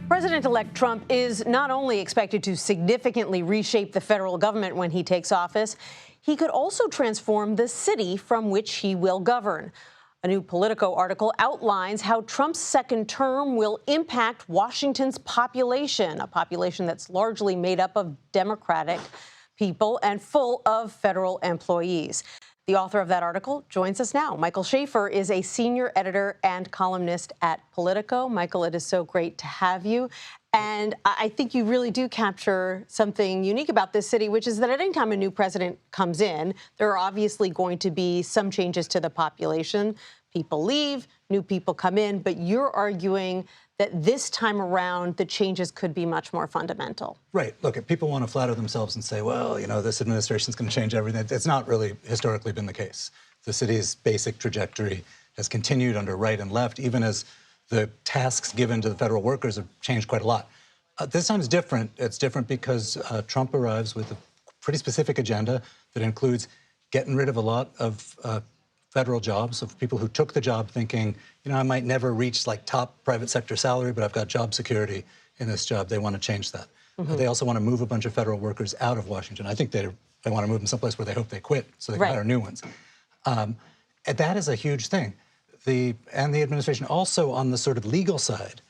President-elect Trump is not only expected to significantly reshape the federal government when he takes office, he could also transform the city from which he will govern. A new Politico article outlines how Trump's second term will impact Washington's population, a population that's largely made up of Democratic people and full of federal employees. The author of that article joins us now. Michael Schaffer is a senior editor and columnist at Politico. Michael, it is so great to have you. And I think you really do capture something unique about this city, which is that at any time a new president comes in, there are obviously going to be some changes to the population. People leave, new people come in, but you're arguing that this time around the changes could be much more fundamental. Right. Look, if people want to flatter themselves and say, well, you know, this administration's going to change everything, it's not really historically been the case. The city's basic trajectory has continued under right and left, even as the tasks given to the federal workers have changed quite a lot. This time is different. It's different because Trump arrives with a pretty specific agenda that includes getting rid of a lot of federal jobs, of people who took the job thinking, you know, I might never reach like top private sector salary, but I've got job security in this job. They want to change that. They also want to move a bunch of federal workers out of Washington. I think they want to move them someplace where they hope they quit so they can hire new ones. And that is a huge thing. The administration also on the sort of legal side,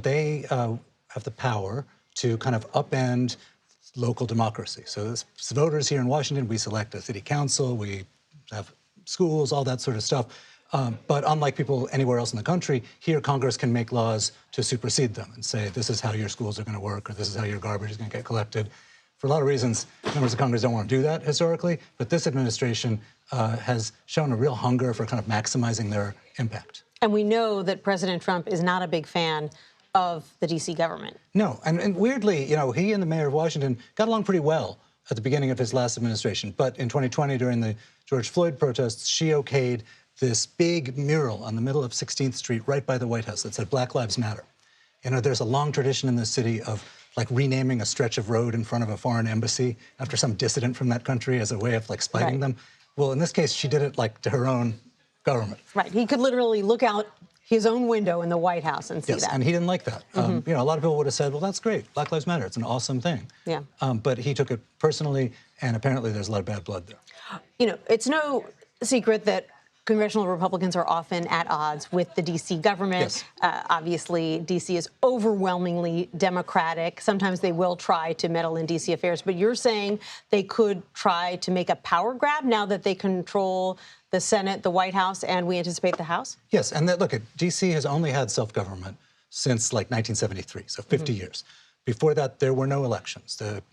they have the power to kind of upend local democracy. So as voters here in Washington, we select a city council, we have schools, all that sort of stuff. But unlike people anywhere else in the country, here Congress can make laws to supersede them and say, this is how your schools are going to work, or this is how your garbage is going to get collected. For a lot of reasons, members of Congress don't want to do that historically, but this administration has shown a real hunger for kind of maximizing their impact. And we know that President Trump is not a big fan of the D.C. government. No, and weirdly, you know, he and the mayor of Washington got along pretty well at the beginning of his last administration. But in 2020, during the George Floyd protests, she okayed this big mural on the middle of 16th Street right by the White House that said Black Lives Matter. You know, there's a long tradition in this city of like renaming a stretch of road in front of a foreign embassy after some dissident from that country as a way of like spiting them. Well, in this case, she did it like to her own government. Right. He could literally look out his own window in the White House and see that. And he didn't like that. You know, a lot of people would have said, well, that's great. Black Lives Matter. It's an awesome thing. Yeah. But he took it personally, and apparently there's a lot of bad blood there. You know, it's no secret that congressional Republicans are often at odds with the D.C. government. Yes. Obviously, D.C. is overwhelmingly Democratic. Sometimes they will try to meddle in D.C. affairs. But you're saying they could try to make a power grab now that they control the Senate, the White House, and we anticipate the House? Yes, and look, D.C. has only had self-government since like 1973, so 50 years. Before that, there were no elections. The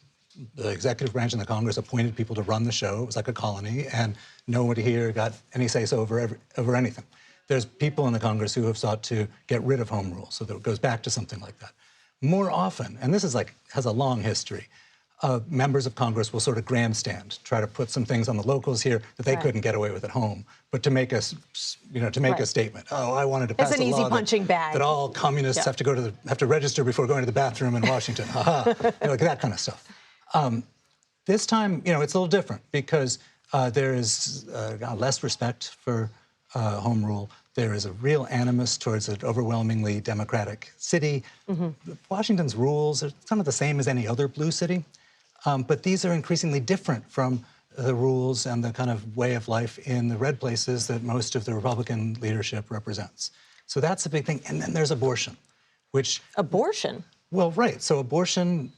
executive branch and the Congress appointed people to run the show. It was like a colony, and nobody here got any say-so over anything. There's people in the Congress who have sought to get rid of home rule, so that it goes back to something like that. More often, and this is like has a long history, members of Congress will sort of grandstand, try to put some things on the locals here that they couldn't get away with at home, but to make us, you know, to make a statement. Oh, I wanted to pass a law that all communists have to register before going to the bathroom in Washington. You know, like that kind of stuff. This time, you know, it's a little different because there is less respect for home rule. There is a real animus towards an overwhelmingly Democratic city. Washington's rules are kind of the same as any other blue city, but these are increasingly different from the rules and the kind of way of life in the red places that most of the Republican leadership represents. So that's a big thing. And then there's abortion, which... Abortion? Well, right. So abortion,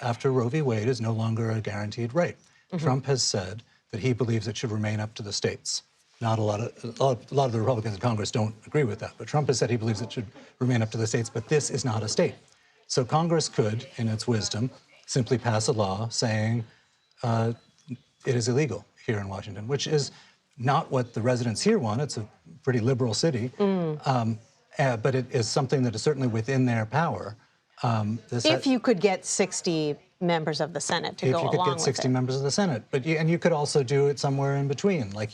after Roe v. Wade, is no longer a guaranteed right. Trump has said that he believes it should remain up to the states. Not a lot of the Republicans in Congress don't agree with that, but Trump has said he believes it should remain up to the states, but this is not a state. So Congress could, in its wisdom, simply pass a law saying it is illegal here in Washington, which is not what the residents here want. It's a pretty liberal city, but it is something that is certainly within their power. If you could get 60 members of the Senate to go along with it. If you could get 60 members of the Senate. And you could also do it somewhere in between. Like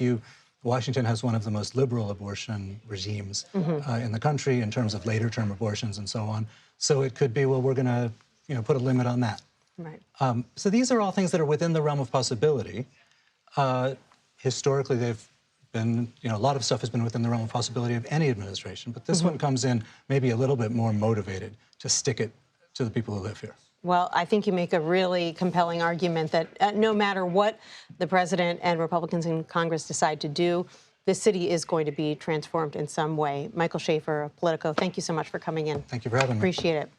Washington has one of the most liberal abortion regimes in the country in terms of later term abortions and so on. So it could be, well, we're going to put a limit on that. Right. So these are all things that are within the realm of possibility. Historically, they've been, a lot of stuff has been within the realm of possibility of any administration, but this one comes in maybe a little bit more motivated to stick it to the people who live here. Well, I think you make a really compelling argument that no matter what the president and Republicans in Congress decide to do, this city is going to be transformed in some way. Michael Schaffer of Politico, thank you so much for coming in. Thank you for having me. Appreciate it.